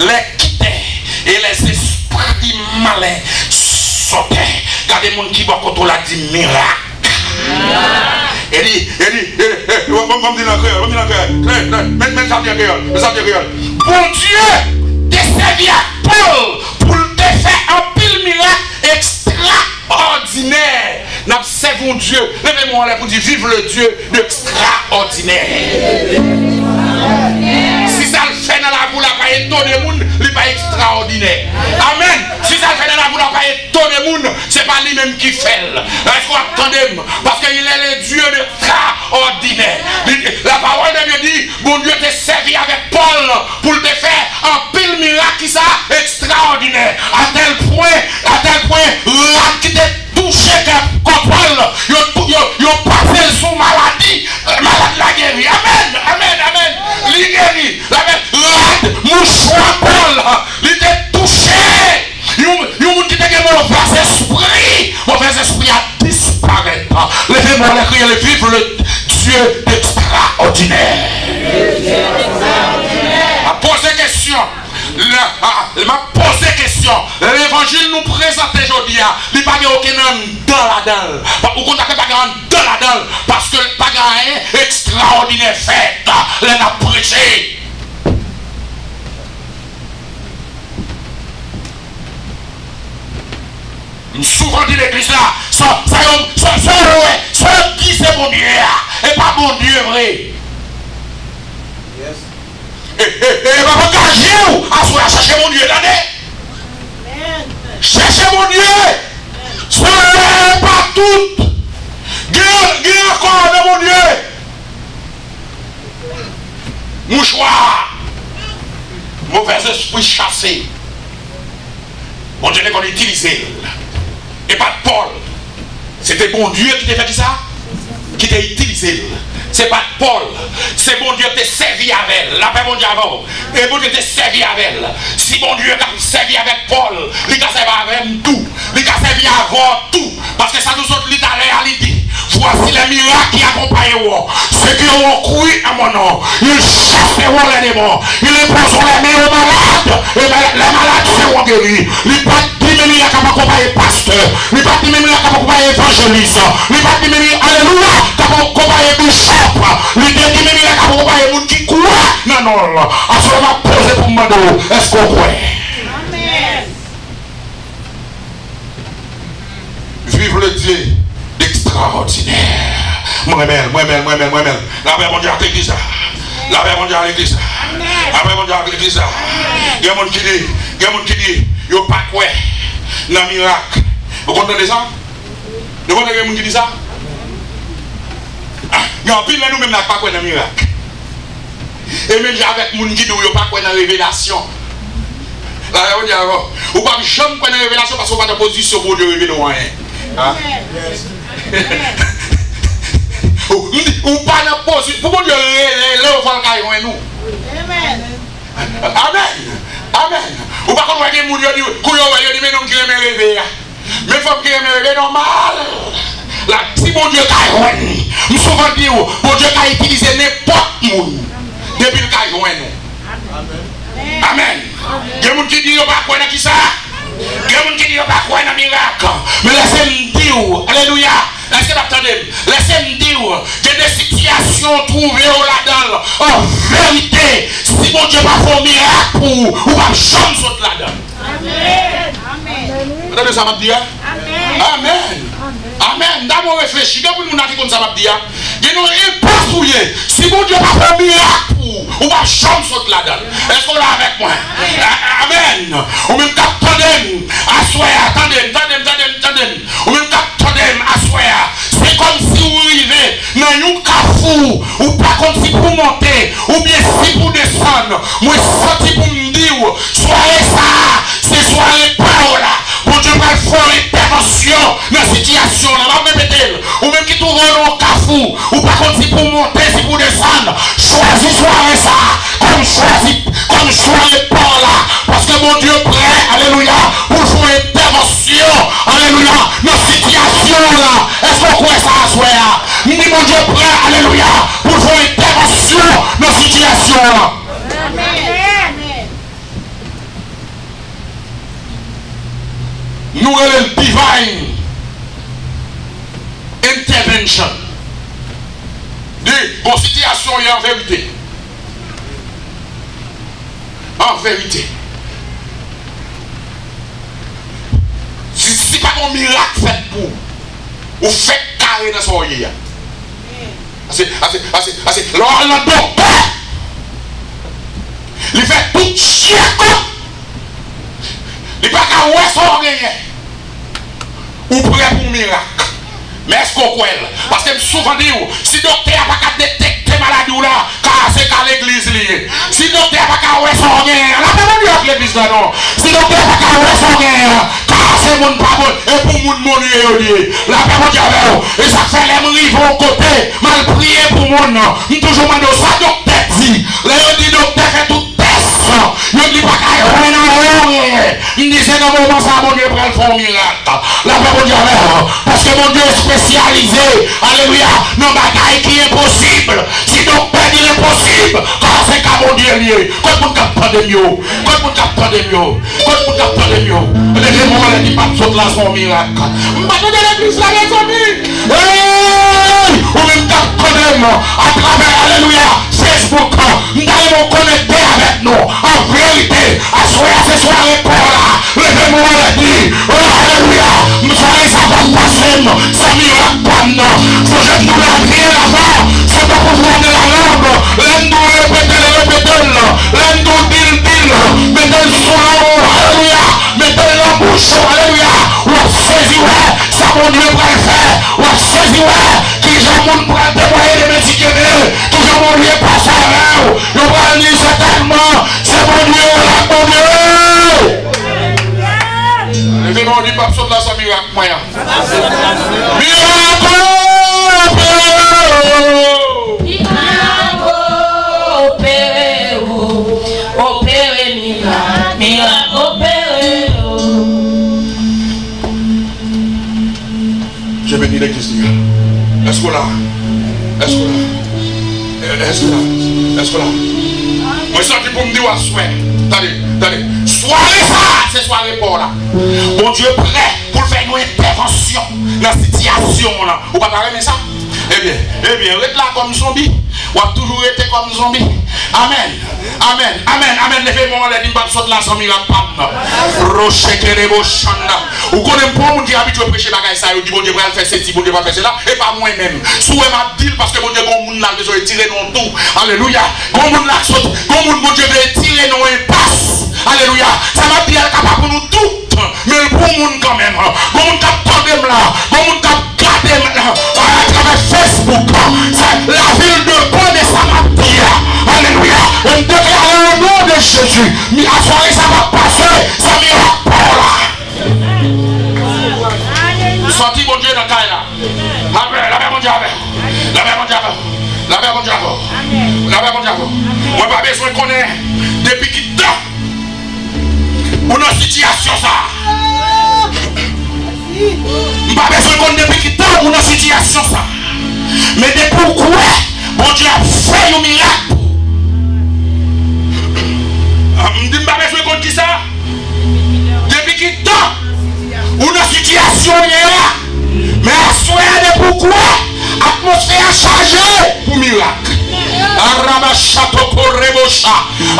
les quitter et les esprits malins sautaient. Regardez les gens qui vont contrôler la dit miracle. Et dit, bon Dieu, te servi à Paul pour te faire un pile miracle extraordinaire. Nous servons Dieu. Levez-moi là pour dire vive le Dieu d'extraordinaire. Si ça le fait dans la boule, il n'a pas étonné le monde, il n'est pas extraordinaire. Amen. Si ça le fait dans la boule, il n'a pas étonné le monde, ce n'est pas lui-même qui fait. Est-ce qu'on attendait? Parce qu'il est le Dieu extraordinaire. La parole de Dieu dit, bon Dieu t'a servi avec Paul pour te faire un pile miracle qui ça extraordinaire. À tel point, là qui t'a touché comme Paul, il a passé son maladie, malade la guéri. Amen. Il guéri. Mouchoir Paul, il t'a touché. Il qui t'a gagné mauvais esprit a disparu. Levez-moi les cris, le vivre le Dieu extraordinaire. Ma posé question. L'évangile nous présente aujourd'hui. Il n'y a pas aucun dans la dalle. Ou qu'on n'a pas dans la dalle. Parce que le pagain extraordinaire fait. Il a prêché. Souvent dit l'église là, ce qui c'est mon Dieu, et pas mon Dieu vrai. Et va engager où à chercher mon Dieu, attendez. Cherchez mon Dieu. Soyez pas tout. Guerre encore de mon Dieu. Mouchoir. Mauvais esprit chassé. Mon Dieu n'est qu'on utilisé. Et pas de Paul. C'était bon Dieu qui t'a fait ça? Qui t'a utilisé. C'est pas de Paul. C'est bon Dieu qui t'a servi avec elle. La paix bon Dieu avant. Et bon Dieu t'a servi avec elle. Si bon Dieu t'a servi avec Paul, il t'a servi avec tout. Il t'a servi avant tout. Parce que ça nous autres, il t'a réalité. Voici les miracles qui accompagnent vous. Ceux qui ont cru à mon nom, ils chassent les démons. Ils posent les mains aux malades. Et les malades seront guéris. Ils pas dit même il y a qu'à accompagner pasteur. Ils pas dit même il y a qu'à accompagner évangéliste. Ils pas dit même alléluia qu'à accompagner bishop. Ils dit même il y a qu'à accompagner les gens qui croient. Non. À ce moment posé pour moi, est-ce qu'on croit? Amen. Vive le Dieu extraordinaire. Moi-même. La paix mondiale à l'église. La paix mondiale à l'église. La paix mondiale à l'église. Il y a des gens qui disent, il n'y a pas quoi dans le miracle. Vous comprenez ça? Vous comprenez les gens qui disent ça? Il y a un pile de nous-mêmes qui pas quoi dans le miracle. Et même avec les gens qui disent, il n'y a pas quoi dans la révélation. La paix mondiale, vous ne pouvez jamais quoi dans la révélation parce que vous n'avez pas de position pour Dieu révéler rien. Ou pas de position. Pourquoi Dieu là au fond de nous? Amen. Ou pas qu'on voit des gens qui disent mais non qui aime réveiller. Mais il faut qu'il aime réveiller normal. La si bon Dieu caille nous souvent dit bon Dieu a utilisé n'importe qui depuis le caille nous. Amen. Il y a des gens qui disent pas quoi qui ça. Il y a des gens qui disent pas quoi dans miracle. Mais laissez-moi dire alléluia. Laissez-moi dire que des situations trouvées là-dedans. En vérité, si mon Dieu va faire un miracle pour vous, vous va jamais sauter là-dedans. Amen. Vous entendez ça, m'a dit? Amen. D'abord réfléchis. Quand vous nous avez dit ça, m'a dit, il pas fouillé. Si mon Dieu va faire un miracle pour vous, vous va jamais sauter là-dedans. Est-ce qu'on est avec moi? Amen. Ou même attendez, attendez. Ou même attendez, c'est comme si vous arrivez dans un carrefour, ou pas comme si vous montez, ou bien si vous descendez. Moi, senti pour me dire, soyez ça, c'est soyez pas là. Pour Dieu va faire une intervention dans la situation, là, ou même qui trouve dans un carrefour, ou pas comme si vous montez, si vous descendez. Choisis soyez ça, comme soyez pas là. Parce que mon Dieu prêt, alléluia, pour faire une intervention, alléluia, dans la situation là. Est-ce qu'on croit ça à soi? Ni mon Dieu prêt, alléluia, pour faire une intervention dans la situation là. nous avons le divine intervention. De bon situation et en vérité. En vérité. Si pas un miracle fait pour ou fait carré dans son oreille. C'est l'on docteur. Il fait tout chier. Il n'est pas qu'à ouais son oreille. Ou prêt pour un miracle. Mais est-ce qu'on croit? Parce que souvent dit, si le docteur n'a pas qu'à détecter maladie ou là, car c'est qu'à l'église liée. Si le docteur n'a pas qu'à ouais son oreille, là, pas de l'église là non. Si le docteur n'a pas qu'à ouais son oreille, car c'est mon pas bon, et pour mon lié, la paix mon diable, et ça fait les rives au côté, mal prier pour mon nom. Nous toujours demandons ça, docteur dit. Là, on dit docteur fait tout test. Il dit pas qu'à ouais non, il dit c'est dans le moment ça, mon Dieu, pour le faire un miracle. La paix mon diable, parce que mon Dieu est spécialisé, alléluia, non bagaille qui est impossible. Si docteur dit impossible, car c'est qu'à mon Dieu lié. Quand vous captez de mieux, quand vous captez de mieux, quand vous captez de mieux, les démons ne disent pas que c'est là son miracle. Je ne vais pas donner l'église là, les amis. Ou même captez à travers, alléluia, Facebook, nous allons connecter avec nous. En vérité, à ce soir pour là, les démons ne disent, alléluia, nous allons savoir passer, ça miracle pas non. Faut que je nous la prière là-bas, c'est pas pour voir de la langue. L'un répéter, l'un dire, mettez le son alléluia, mettez la bouche, alléluia, ou saisir, ça mon Dieu va le faire, ou saisir, qui j'ai mon bras de moyen de médicaments, toujours mon Dieu passe à l'heure, nous va le dire certainement, c'est mon Dieu, là, mon Dieu. Levez-moi du pape, saute là, ça miracle, moyen. Miracle! Je bénis l'église. Est-ce que là? Est-ce que là? Est-ce que là? Est-ce que là? Moi, je suis pour me dire, attendez. Soirée ça, c'est soirée pour là. Mon Dieu prêt pour faire une intervention dans la situation là. Vous ne pouvez pas aimer ça? Eh bien, reste là comme zombie. Ou a toujours été comme zombie. Amen. Levez-moi les lignes de la zombie la panne. Rocher que les beaux chanda. Ou qu'on aime pas mon Dieu habitué à prêcher bagaille ça. Il dit bon Dieu va faire ceci, bon Dieu va faire cela. Et pas moi-même. Souhait m'a dit parce que mon Dieu, mon monde là, besoin de tirer non tout. Alléluia. Mon monde là, mon Dieu veut tirer non impasse. Alléluia. Ça m'a dit elle est capable pour nous toutes. Mais pour le monde quand même. Mon monde capable là. Mon monde capable là. À travers Facebook. C'est la ville de Bonne et Samaria. Alléluia. On déclare au nom de Jésus. Mais la soirée ça va passer. Ça miracle pour là. Sorti mon Dieu dans le cas là. Amen. La paix mon Dieu. La paix mon Dieu. La paix mon Dieu. La paix mon Dieu. Moi pas besoin de connaître depuis qui temps. Pour notre situation ça. Je n'ai pas besoin de connaître depuis qui temps pour notre situation ça. Mais de pourquoi bon Dieu a fait un miracle. Je ne dis pas besoin de connaître qui ça. Depuis qui temps pour notre situation est là. Mais à soir de pourquoi l'atmosphère a changé pour miracle. On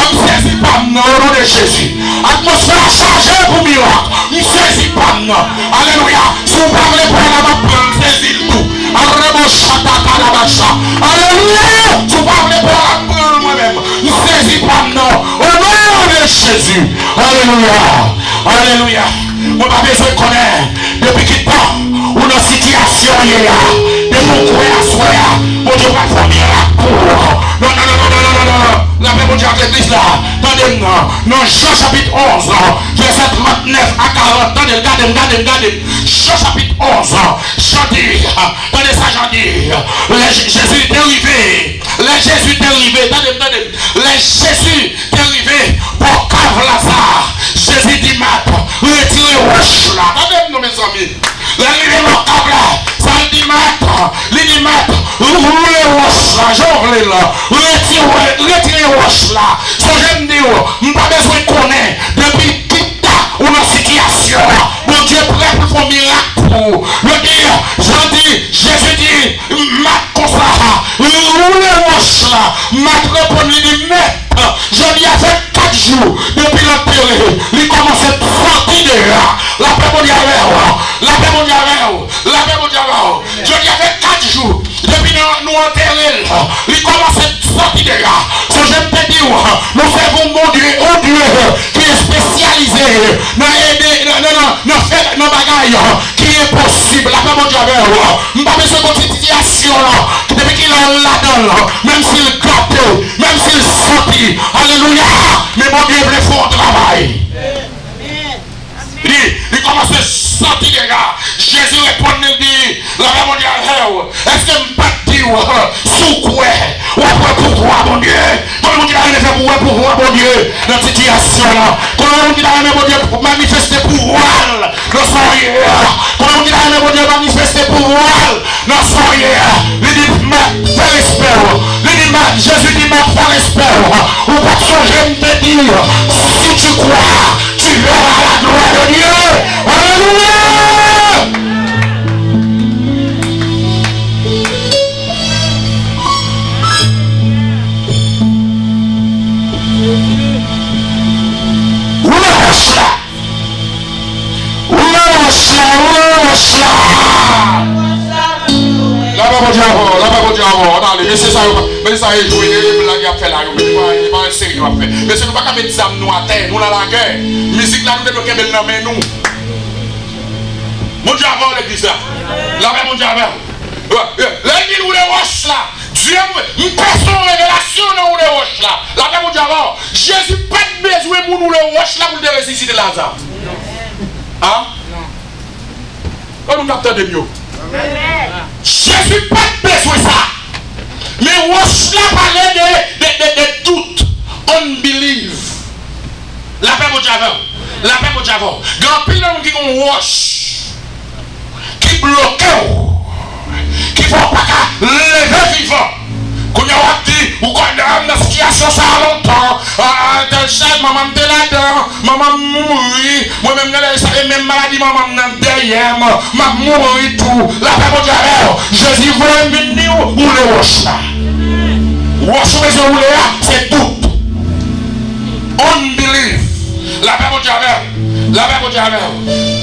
ne saisit pas le nom de Jésus. L'atmosphère a changé pour miracle. On ne saisit pas le nom. Alléluia. Si vous parlez pour la main, saisis le tout. Alléluia. Si vous parlez pour la main moi-même, on ne saisit pas le nom. Au nom de Jésus. Alléluia. On n'a pas besoin de connaître depuis qu'il temps où notre situation est là. De mon croix à soi, mon Dieu va faire miracle. Non. La paix mon Dieu avec l'église là. Attendez-moi. Dans Jean chapitre 11, verset 39 à 40. Regardez. Jean chapitre 11. Jean dit. Attendez ça, Jean dit. Jésus est arrivé. Jésus est arrivé. Attendez. Jésus est arrivé pour cave Lazare. Jésus dit maintenant. Retirez roche là. Attendez-nous mes amis. L'arrivée dans cave là. Ça dit maintenant. Il dit maintenant. Roulez roche là. J'ouvre là. Retirez roche là. Ce que j'aime dire, nous n'avons pas besoin de connaître depuis tout temps où notre situation là. Mon Dieu prêt vous. Jean dit, Jésus dit, ma constat, roulez roche là, ma réponse dit, mais, je lui ai fait 4 jours, depuis l'enterré, il commence à sortir de là, la paix mondiale, la paix mondiale, la paix mondiale, je lui ai fait 4 jours, depuis nous enterré, il commence à sortir de là, so je te dis, nous faisons mon Dieu, un Dieu, qui est spécialisé, dans bagaille, qui est possible, la paix mondiale, je ne pas besoin de cette situation là, depuis qu'il est là-dedans, même s'il gâte, même s'il sortit, alléluia, mais mon Dieu voulait faire un travail. Il commence à sortir les gars. Jésus répond, il dit, la paix mondiale, est-ce que je ne peux pas dire, sous quoi, ou après pouvoir, mon Dieu, comment on dit, il fait pour pouvoir, mon Dieu, dans cette situation là, comment on dit, mon Dieu, pour manifester pouvoir, dans son hier, comment on dit, mon Dieu, manifester pouvoir, dans son hier, il dit, fais respect, il dit, Jésus dit, fais respect, ou pas changer, je te dire, si tu crois, tu verras la gloire de Dieu. Alléluia. Mais c'est ça, mais ça est joué, blague à faire là, mais pas un sérieux à faire. Mais c'est nous pas mettre ça nous à terre, nous dans la guerre. Musique là, nous devons qu'elle dans mais nous. Mon Dieu avant l'église là. La paix mon Dieu avant. L'église où les roches là. Dieu, une personne révélation dans les roches là. La paix mon Dieu avant. Jésus pas besoin pour nous les roches là pour le ressusciter Lazare. Hein? On nous attend de mieux. Jésus pas besoin de ça. Mais roche là parlait de doute, unbelief. La paix mon Dieu avant. La paix mon Dieu avant. Grand pile de qui ont roche, qui bloque, qui ne font pas lever vivant. Quand on a dit, ou quand on a une situation ça longtemps, tel chef, maman était là-dedans, maman mourit, moi-même, même maladie, maman est derrière, maman mourit tout. La paix mon Dieu avant. Jésus voulait venir où les roches là. Roche où les là, c'est tout. Unbelief. La paix mon Dieu avant. La paix mon Dieu avant.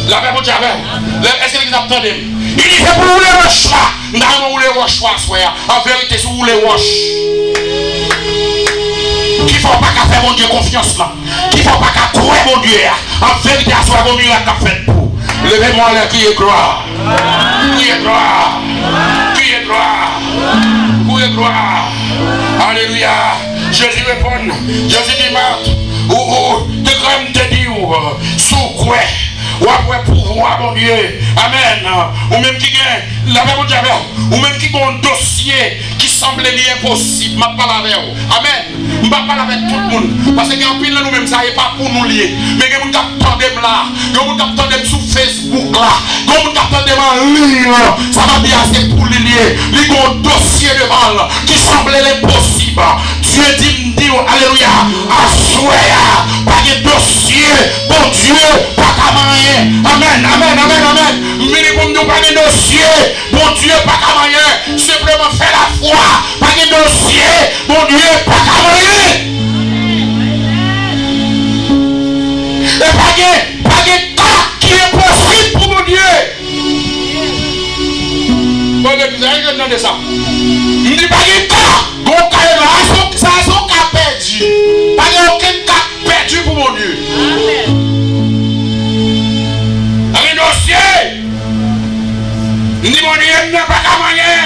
La paix mon Dieu avant. Est-ce que vous entendez? Il dit c'est pour les roches là. Nous avons les roches en vérité, c'est où les roches. Qui ne faut pas qu'à faire mon Dieu confiance là. Qui ne faut pas qu'à croire mon Dieu. En vérité, à soi, mon Dieu a fait pour. Levez-moi là, qui est gloire. Qui est gloire. Qui est gloire. Qui est gloire. Alléluia. Jésus répond. Jésus dit, Marthe, de comme te dit, sous quoi. Ou après pouvoir, mon Dieu. Amen. Ou même qui gagne, la même ou même qui a un dossier qui semble impossible. Je ne parle pas avec vous. Amen. Je ne parle pas avec tout le monde. Parce que nous-mêmes, ça n'est pas pour nous lier. Mais il y a des gens qui attendent là. Il y a des gens qui attendent sur Facebook là. Il y a des gens qui attendent en ligne. Ça va bien, c'est pour les lier. Il y a un dossier devant qui semble impossible. Dieu dit, alléluia, assoya, pas de dossier, bon Dieu, pas qu'à moyen. Amen, amen, amen, amen. Mais pour nous pas de dossier, bon Dieu, pas qu'à moyen. Simplement faire la foi, pas de dossier, bon Dieu, pas qu'à moyen. Et pas de cas qui est possible pour mon Dieu. Bon Dieu, vous avez regardé ça. Il dit pas de cas, bon cas là, ça a son cas perdu. Pas de aucun cas perdu pour mon Dieu. Amen. Un dossier. Il dit mon Dieu n'a pas qu'à moyen.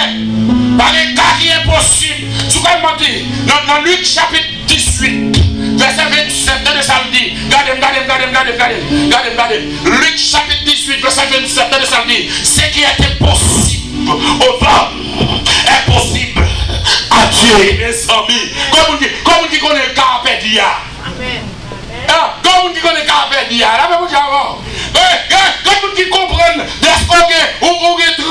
Pas de cas qui est impossible. Tu peux me dire, dans Luc chapitre 18. Verset 27 de samedi. Regardez. Luc chapitre 18, verset 27 de samedi. Ce qui était possible aux hommes est possible à Dieu, mes amis. Comme on dit qu'on est carpé d'hier. Amen. Comme on dit qu'on est carpé d'hier. Comme on dit qu'on comprenne, est-ce qu'on a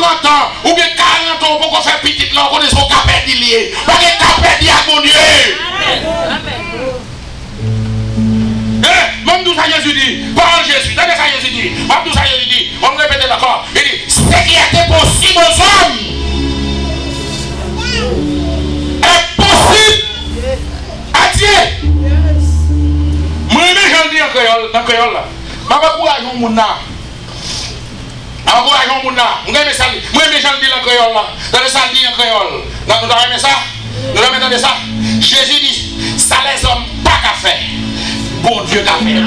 30 ans, ou 40 ans pour qu'on fasse petit là, on est son carpé d'hier. Pas de carpé d'hier, mon Dieu. Amen. Même tout ça Jésus dit, parole Jésus, donnez ça Jésus dit, même tout ça Jésus dit, on me répète d'accord, il dit, ce qui était possible aux hommes est possible à Dieu. Moi, je dis en créole, dans créole là. Je vais encourager mon monde là. Je vais encourager mon monde là. Moi, je dis en créole là. Dans le samedi en créole. Nous avons aimé ça. Nous avons entendu ça. Jésus dit, ça les hommes pas qu'à faire. Bon Dieu qu'a fait.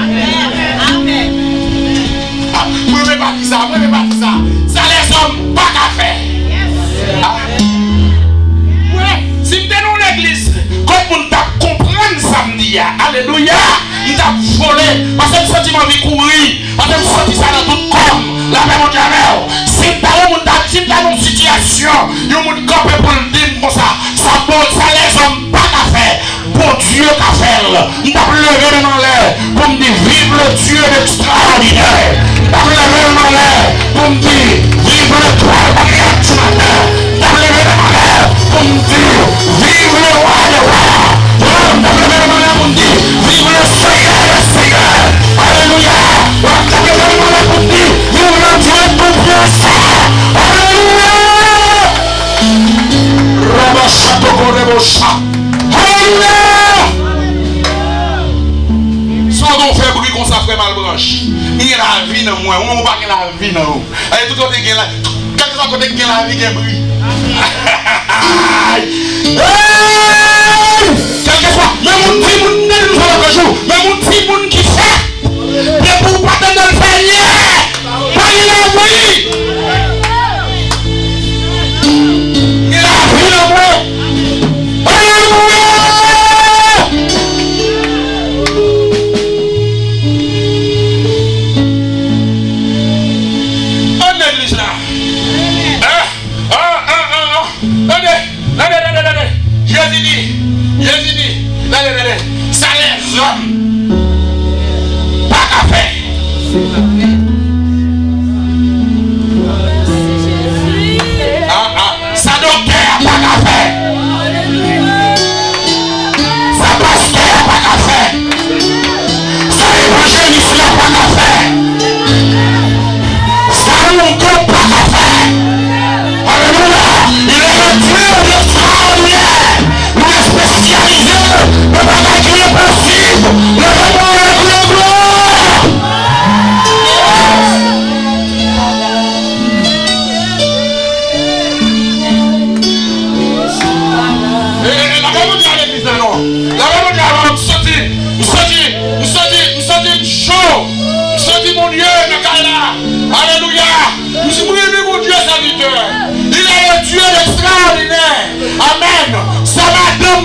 Amen. Moi, je ne vais pas dire ça. Moi, je ne vais pas dire ça. Ça les hommes pas qu'à faire. Ouais. Si nous sommes dans l'église, comme on t'a comprendre samedi, alléluia, il t'a volé. Parce que le sentiment de courir. Parce que le sentiment ça dans tout corps. La même diable. Si tu as une situation, tu as campé pour le dire comme ça. Ça les hommes pas qu'à faire. Bon Dieu qu'a fait. Tu as levé dans l'air pour me dire vive le Dieu extraordinaire. Tu as levé dans l'air pour me dire vive le Dieu extraordinaire. Tu as levé dans l'air pour me dire vive le roi des rois. Tu as levé dans l'air pour me dire vive le Seigneur des seigneurs. Alléluia. Tu as levé dans l'air pour me dire vive le Dieu tout puissant. Alléluia. Si on fait bruit qu'on s'affrait mal branche, il y a la vie dans moi, on ne va pas la vie dans nous. Allez, tout côté qui est là, quel que soit côté qui est la vie, qui est bruit. Quel que soit, même mon petit monde ne nous fait pas jour, même mon petit monde qui fait, mais pour pas dans le panier, pas il a bruit. Il a vu le moi. Jésus dit, ça les hommes, pas qu'à faire. Ça docteur, pas qu'à faire. Ça pasteur, pas qu'à faire. Ça évangéliste, pas qu'à faire. Ça longueur, pas qu'à faire. Alléluia, il est le Dieu extraordinaire. Spécialisé, le bagage qui est possible, le bagage qui est gloire. La Bible dit à l'église, non. La Bible dit à l'homme, nous sommes chaud, nous sommes mon Dieu, alléluia. Nous sommes mon Dieu serviteur. Il est le Dieu extraordinaire. Amen. Ça madame